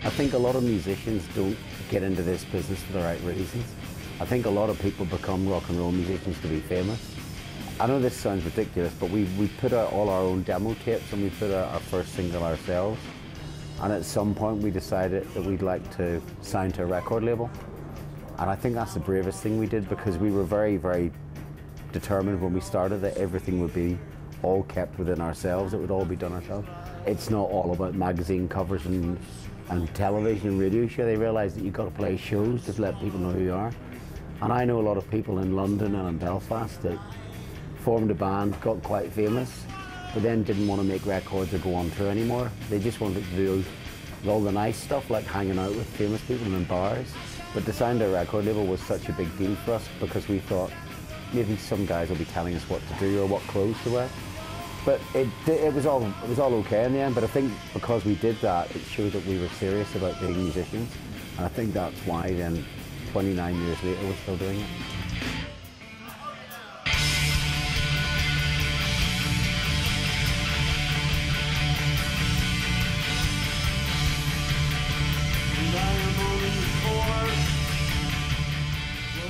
I think a lot of musicians don't get into this business for the right reasons. I think a lot of people become rock and roll musicians to be famous. I know this sounds ridiculous, but we put out all our own demo tapes and we put out our first single ourselves. And at some point we decided that we'd like to sign to a record label. And I think that's the bravest thing we did, because we were very, very determined when we started that everything would be all kept within ourselves. It would all be done ourselves. It's not all about magazine covers and television and radio show. They realise that you've got to play shows to let people know who you are. And I know a lot of people in London and in Belfast that formed a band, got quite famous, but then didn't want to make records or go on tour anymore. They just wanted to do all the nice stuff, like hanging out with famous people in bars. But to sign to a record label was such a big deal for us, because we thought maybe some guys will be telling us what to do or what clothes to wear. But it was all okay in the end. But I think because we did that, it showed that we were serious about being musicians. And I think that's why then, 29 years later, we're still doing it.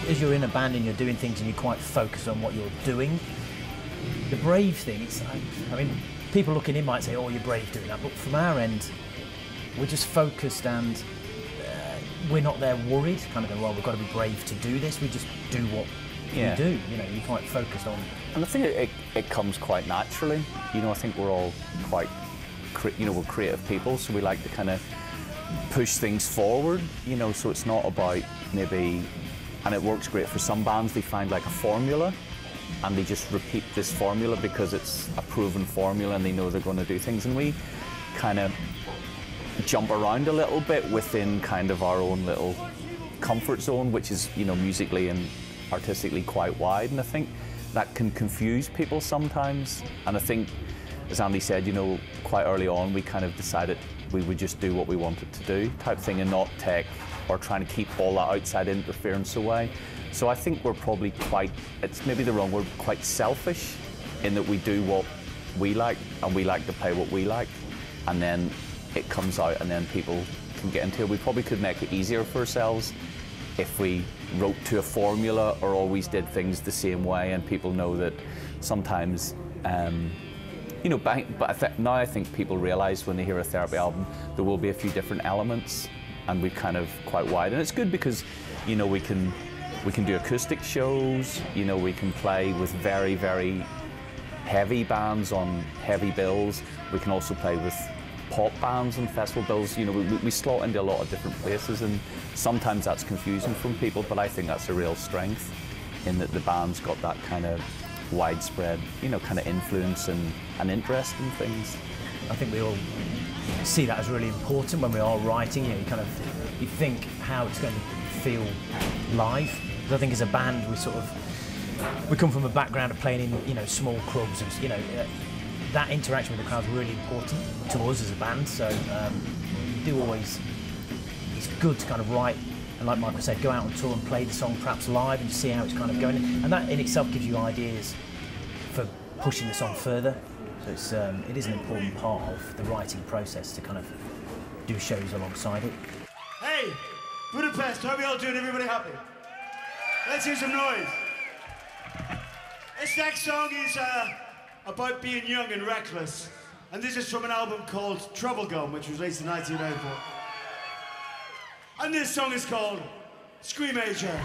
As you're in a band and you're doing things and you're quite focused on what you're doing, the brave thing, I mean, people looking in might say, oh, you're brave doing that, but from our end, we're just focused and we're not there worried, kind of going, well, we've got to be brave to do this, we just do what we do, you know, you're quite focused on. And I think it comes quite naturally, you know, I think we're all quite, we're creative people, so we like to kind of push things forward, you know, so it's not about maybe, and it works great for some bands, they find like a formula and they just repeat this formula because it's a proven formula and they know they're going to do things, and we kind of jump around a little bit within kind of our own little comfort zone, which is, you know, musically and artistically quite wide, and I think that can confuse people sometimes. And I think, as Andy said, you know, quite early on we kind of decided we would just do what we wanted to do type thing and not take or trying to keep all that outside interference away. So I think we're probably quite, it's maybe the wrong word, quite selfish in that we do what we like and we like to play what we like, and then it comes out and then people can get into it. We probably could make it easier for ourselves if we wrote to a formula or always did things the same way, and people know that sometimes you know, but now I think people realise when they hear a Therapy album there will be a few different elements, and we're kind of quite wide, and it's good because, you know, we can do acoustic shows, you know, we can play with very, very heavy bands on heavy bills. We can also play with pop bands on festival bills. You know, we slot into a lot of different places, and sometimes that's confusing from people, but I think that's a real strength in that the band's got that kind of widespread, you know, kind of influence and interest in things. I think we all see that as really important when we are writing. You know, you think how it's going to feel live. Because I think as a band we come from a background of playing in, you know, small clubs, and, you know, that interaction with the crowd is really important to us as a band. So it's good to kind of write, and like Michael said, go out on tour and play the song perhaps live and just see how it's kind of going, and that in itself gives you ideas for pushing the song further. So it is an important part of the writing process to kind of do shows alongside it. Hey, Budapest, how are we all doing? Everybody happy? Let's hear some noise. This next song is about being young and reckless, and this is from an album called Trouble Gun, which was released in 1994. And this song is called Scream Major.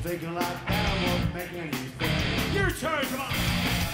Thinking like that, I won't make any difference. Your turn, come on!